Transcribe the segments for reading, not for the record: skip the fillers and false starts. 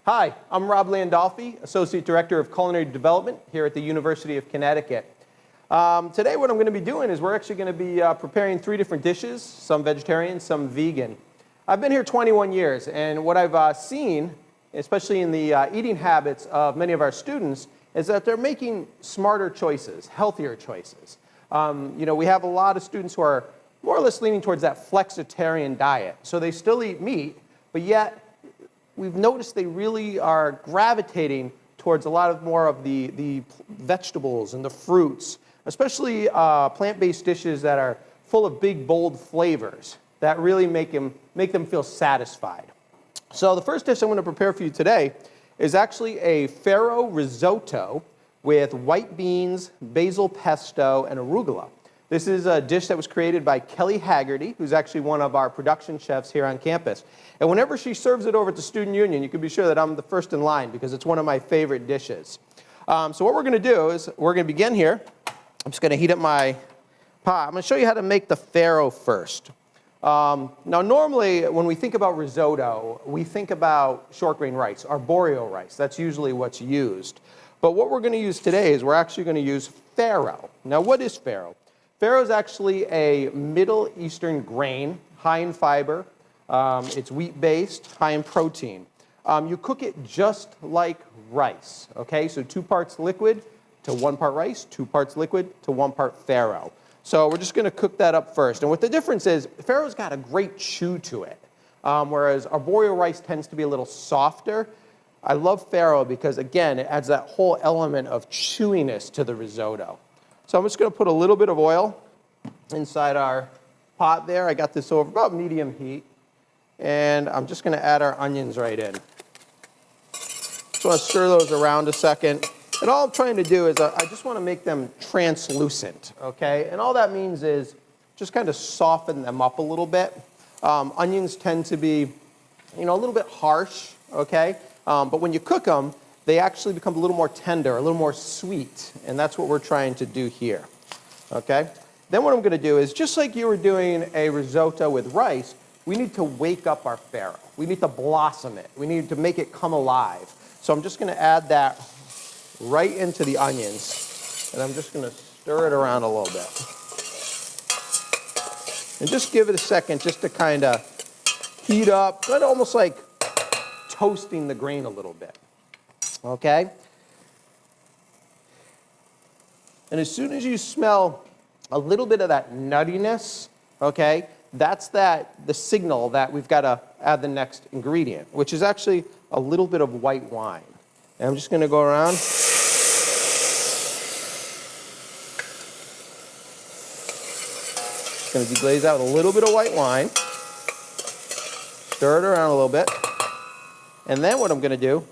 Hi, I'm Rob Landolfi, Associate Director of Culinary Development here at the University of Connecticut. Today what I'm going to be doing is we're actually going to be preparing 3 different dishes, some vegetarian, some vegan. I've been here 21 years, and what I've seen, especially in the eating habits of many of our students, is that they're making smarter choices, healthier choices. We have a lot of students who are more or less leaning towards that flexitarian diet. So they still eat meat, but yet we've noticed they really are gravitating towards a lot more of the vegetables and the fruits, especially plant-based dishes that are full of big, bold flavors that really make them feel satisfied. So the first dish I'm going to prepare for you today is actually a farro risotto with white beans, basil pesto, and arugula. This is a dish that was created by Kelly Haggerty, who's actually one of our production chefs here on campus. And whenever she serves it over at the Student Union, you can be sure that I'm the first in line because it's one of my favorite dishes. So what we're going to do is we're going to begin here. I'm just going to heat up my pot. I'm going to show you how to make the farro first. Now normally when we think about risotto, we think about short grain rice, arborio rice. That's usually what's used. But what we're going to use today is we're actually going to use farro. Now what is farro? Farro is actually a Middle Eastern grain, high in fiber. It's wheat-based, high in protein. You cook it just like rice, okay? So 2 parts liquid to 1 part rice, 2 parts liquid to 1 part farro. So we're just going to cook that up first. And what the difference is, farro's got a great chew to it, whereas arborio rice tends to be a little softer. I love farro because, again, it adds that whole element of chewiness to the risotto. So I'm just going to put a little bit of oil inside our pot there. I got this over about medium heat. And I'm just going to add our onions right in. Just want to stir those around a second. And all I'm trying to do is I just want to make them translucent, okay? And all that means is just kind of soften them up a little bit. Onions tend to be, a little bit harsh, okay? But when you cook them, they actually become a little more tender, a little more sweet. And that's what we're trying to do here, okay? Then what I'm going to do is, just like you were doing a risotto with rice, we need to wake up our farro. We need to blossom it. We need to make it come alive. So I'm just going to add that right into the onions. And I'm just going to stir it around a little bit. And just give it a second just to kind of heat up, kind of almost like toasting the grain a little bit. Okay? And as soon as you smell a little bit of that nuttiness, okay, that's the signal that we've got to add the next ingredient, which is actually a little bit of white wine. And I'm just going to go around. Just going to deglaze out with a little bit of white wine. Stir it around a little bit. And then what I'm going to do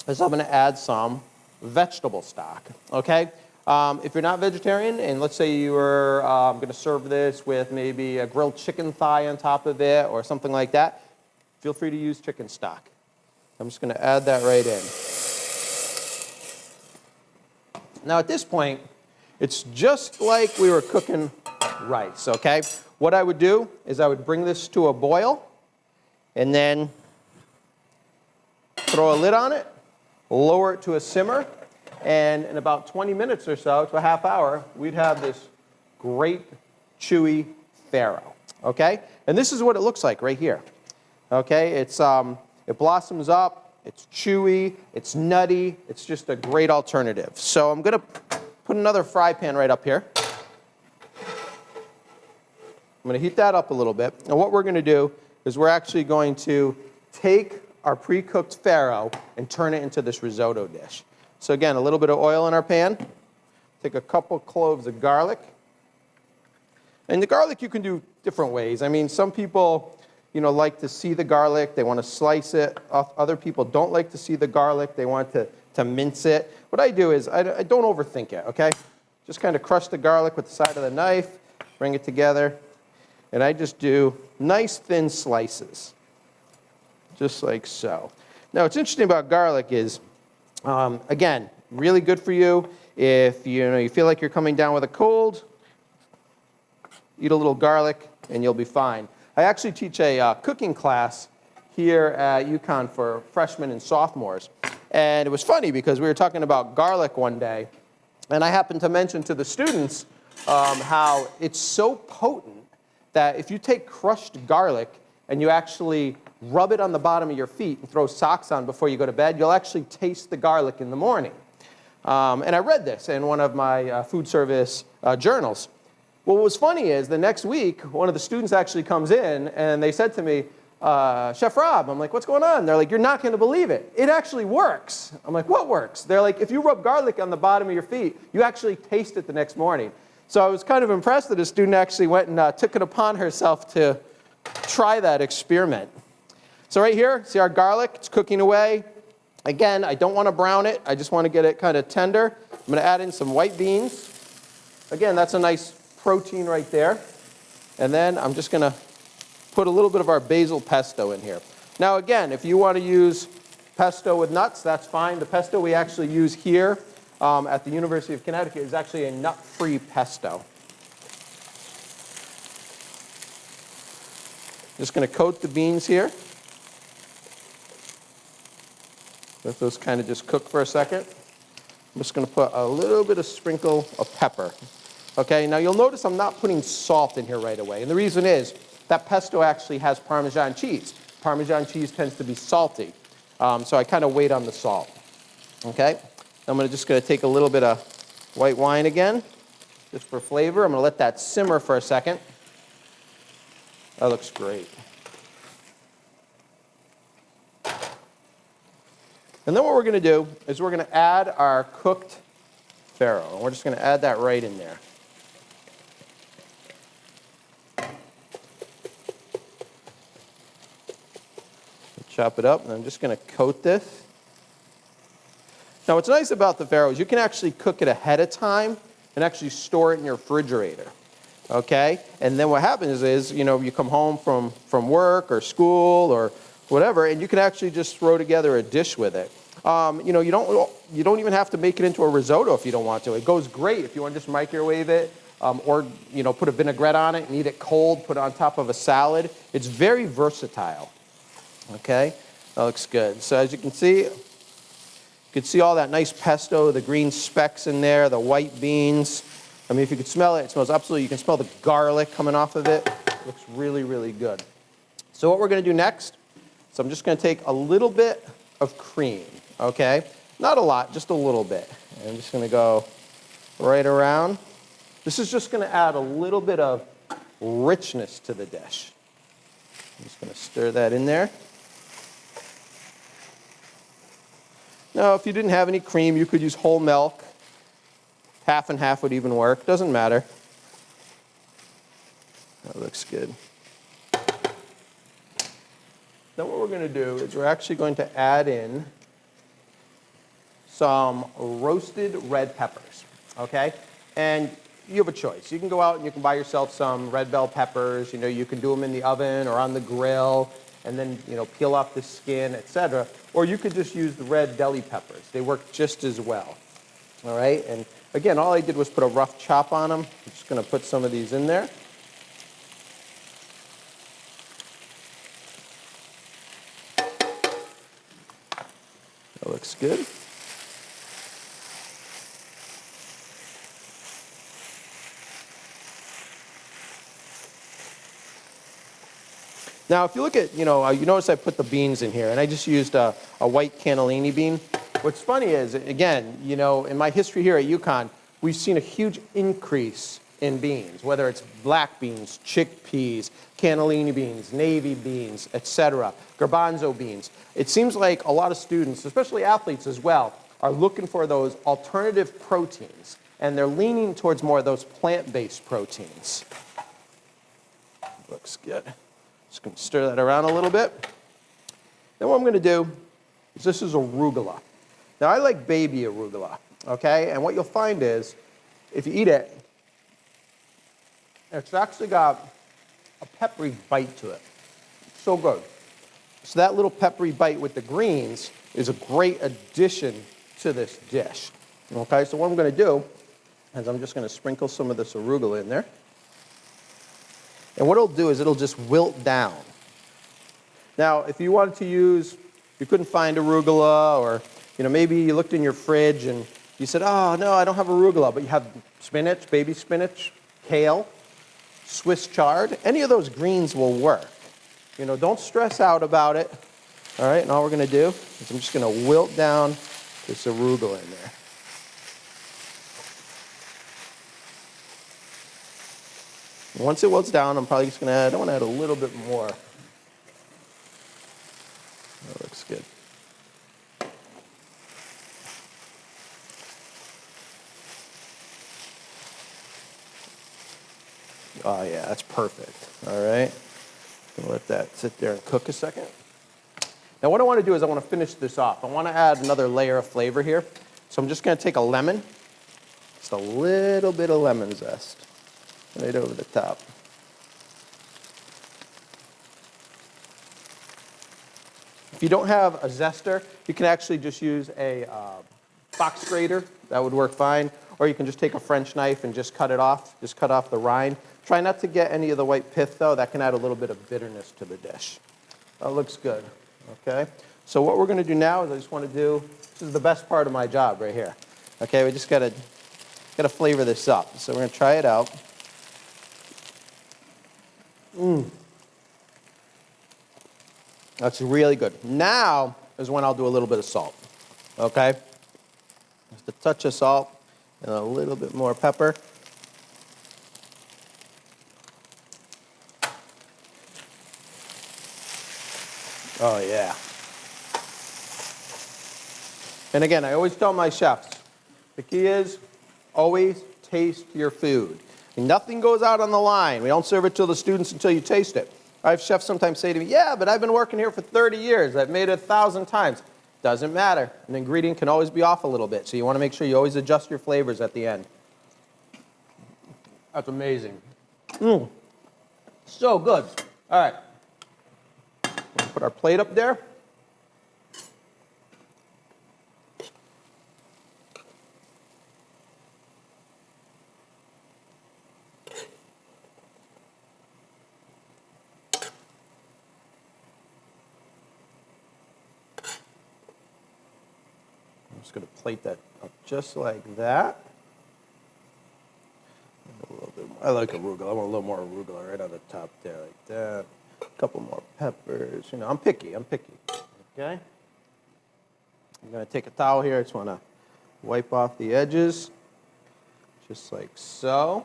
is I'm going to add some vegetable stock, okay? If you're not vegetarian, and let's say you were going to serve this with maybe a grilled chicken thigh on top of it or something like that, feel free to use chicken stock. I'm just going to add that right in. Now at this point, it's just like we were cooking rice, okay? What I would do is I would bring this to a boil and then throw a lid on it, lower it to a simmer, and in about 20 minutes or so to a half hour, we'd have this great chewy farro, okay? And this is what it looks like right here, okay? It blossoms up, it's chewy, it's nutty, it's just a great alternative. So I'm going to put another fry pan right up here. I'm going to heat that up a little bit. And what we're going to do is we're actually going to take our pre-cooked farro and turn it into this risotto dish. So again, a little bit of oil in our pan. Take a couple cloves of garlic. And the garlic you can do different ways. I mean, some people, like to see the garlic. They want to slice it. Other people don't like to see the garlic. They want to mince it. What I do is I don't overthink it, okay? Just kind of crush the garlic with the side of the knife, bring it together, and I just do nice thin slices, just like so. Now, what's interesting about garlic is, again, really good for you. If you feel like you're coming down with a cold, eat a little garlic and you'll be fine. I actually teach a cooking class here at UConn for freshmen and sophomores. And it was funny because we were talking about garlic one day, and I happened to mention to the students how it's so potent that if you take crushed garlic and you actually rub it on the bottom of your feet and throw socks on before you go to bed, you'll actually taste the garlic in the morning. And I read this in one of my food service journals. Well, what was funny is the next week, one of the students actually comes in and they said to me, Chef Rob, I'm like, what's going on? They're like, you're not going to believe it. It actually works. I'm like, what works? They're like, if you rub garlic on the bottom of your feet, you actually taste it the next morning. So I was kind of impressed that a student actually went and took it upon herself to try that experiment. So right here, see our garlic? It's cooking away. Again, I don't want to brown it. I just want to get it kind of tender. I'm going to add in some white beans. Again, that's a nice protein right there. And then I'm just going to put a little bit of our basil pesto in here. Now again, if you want to use pesto with nuts, that's fine. The pesto we actually use here at the University of Connecticut is actually a nut-free pesto. Just going to coat the beans here. Let those kind of just cook for a second. I'm just going to put a little bit of sprinkle of pepper. Okay, now you'll notice I'm not putting salt in here right away. And the reason is that pesto actually has Parmesan cheese. Parmesan cheese tends to be salty. So I kind of wait on the salt. Okay, I'm just going to take a little bit of white wine again, just for flavor. I'm going to let that simmer for a second. That looks great. And then what we're going to do is we're going to add our cooked farro. And we're just going to add that right in there. Chop it up, and I'm just going to coat this. Now what's nice about the farro is you can actually cook it ahead of time and actually store it in your refrigerator. Okay? And then what happens is, you come home from work or school or whatever, and you can actually just throw together a dish with it. You don't even have to make it into a risotto if you don't want to. It goes great if you want to just microwave it, or put a vinaigrette on it and eat it cold, put it on top of a salad. It's very versatile. Okay, that looks good. So as you can see all that nice pesto, the green specks in there, the white beans. I mean, if you could smell it, it smells absolutely, you can smell the garlic coming off of it. It looks really, really good. So what we're going to do next, so I'm just going to take a little bit of cream, okay? Not a lot, just a little bit. And I'm just going to go right around. This is just going to add a little bit of richness to the dish. I'm just going to stir that in there. Now, if you didn't have any cream, you could use whole milk. Half and half would even work. Doesn't matter. That looks good. Then what we're going to do is we're actually going to add in some roasted red peppers, okay? And you have a choice. You can go out and you can buy yourself some red bell peppers. You can do them in the oven or on the grill and then, peel off the skin, etc. Or you could just use the red deli peppers. They work just as well, all right? And again, all I did was put a rough chop on them. I'm just going to put some of these in there. That looks good. Now, if you look at, you notice I put the beans in here, and I just used a white cannellini bean. What's funny is, again, in my history here at UConn, we've seen a huge increase in beans, whether it's black beans, chickpeas, cannellini beans, navy beans, etc., garbanzo beans. It seems like a lot of students, especially athletes as well, are looking for those alternative proteins, and they're leaning towards more of those plant-based proteins. Looks good. Just going to stir that around a little bit. Then what I'm going to do is this is arugula. Now, I like baby arugula, okay? And what you'll find is, if you eat it, it's actually got a peppery bite to it. So good. So that little peppery bite with the greens is a great addition to this dish. Okay, so what I'm going to do is I'm just going to sprinkle some of this arugula in there. And what it'll do is it'll just wilt down. Now, if you wanted to use, you couldn't find arugula, or maybe you looked in your fridge and you said, oh, no, I don't have arugula, but you have spinach, baby spinach, kale, Swiss chard. Any of those greens will work. Don't stress out about it. All right, and all we're going to do is I'm just going to wilt down this arugula in there. Once it wilts down, I'm probably just going to add, I want to add a little bit more. That looks good. Oh yeah, that's perfect. All right. Let that sit there and cook a second. Now what I want to do is I want to finish this off. I want to add another layer of flavor here. So I'm just going to take a lemon, just a little bit of lemon zest, right over the top. If you don't have a zester, you can actually just use a box grater. That would work fine. Or you can just take a French knife and just cut it off. Just cut off the rind. Try not to get any of the white pith, though. That can add a little bit of bitterness to the dish. That looks good. Okay? So what we're going to do now is I just want to do, this is the best part of my job right here. Okay? We just got to flavor this up. So we're going to try it out. That's really good. Now is when I'll do a little bit of salt. Okay? Just a touch of salt and a little bit more pepper. Oh, yeah. And again, I always tell my chefs, the key is always taste your food. Nothing goes out on the line. We don't serve it to the students until you taste it. I have chefs sometimes say to me, yeah, but I've been working here for 30 years. I've made it 1,000 times. Doesn't matter. An ingredient can always be off a little bit, so you want to make sure you always adjust your flavors at the end. That's amazing. So good. All right. We'll put our plate up there. I'm just going to plate that up just like that. A little bit more. I like arugula. I want a little more arugula right on the top there, like that. A couple more peppers. I'm picky. Okay? I'm going to take a towel here. I just want to wipe off the edges, just like so.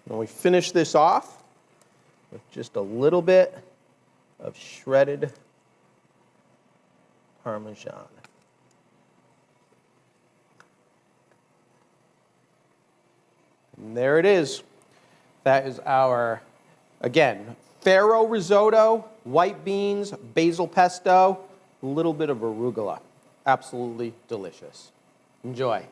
And we finish this off with just a little bit of shredded Parmesan. And there it is. That is our, again, farro risotto, white beans, basil pesto, a little bit of arugula. Absolutely delicious. Enjoy.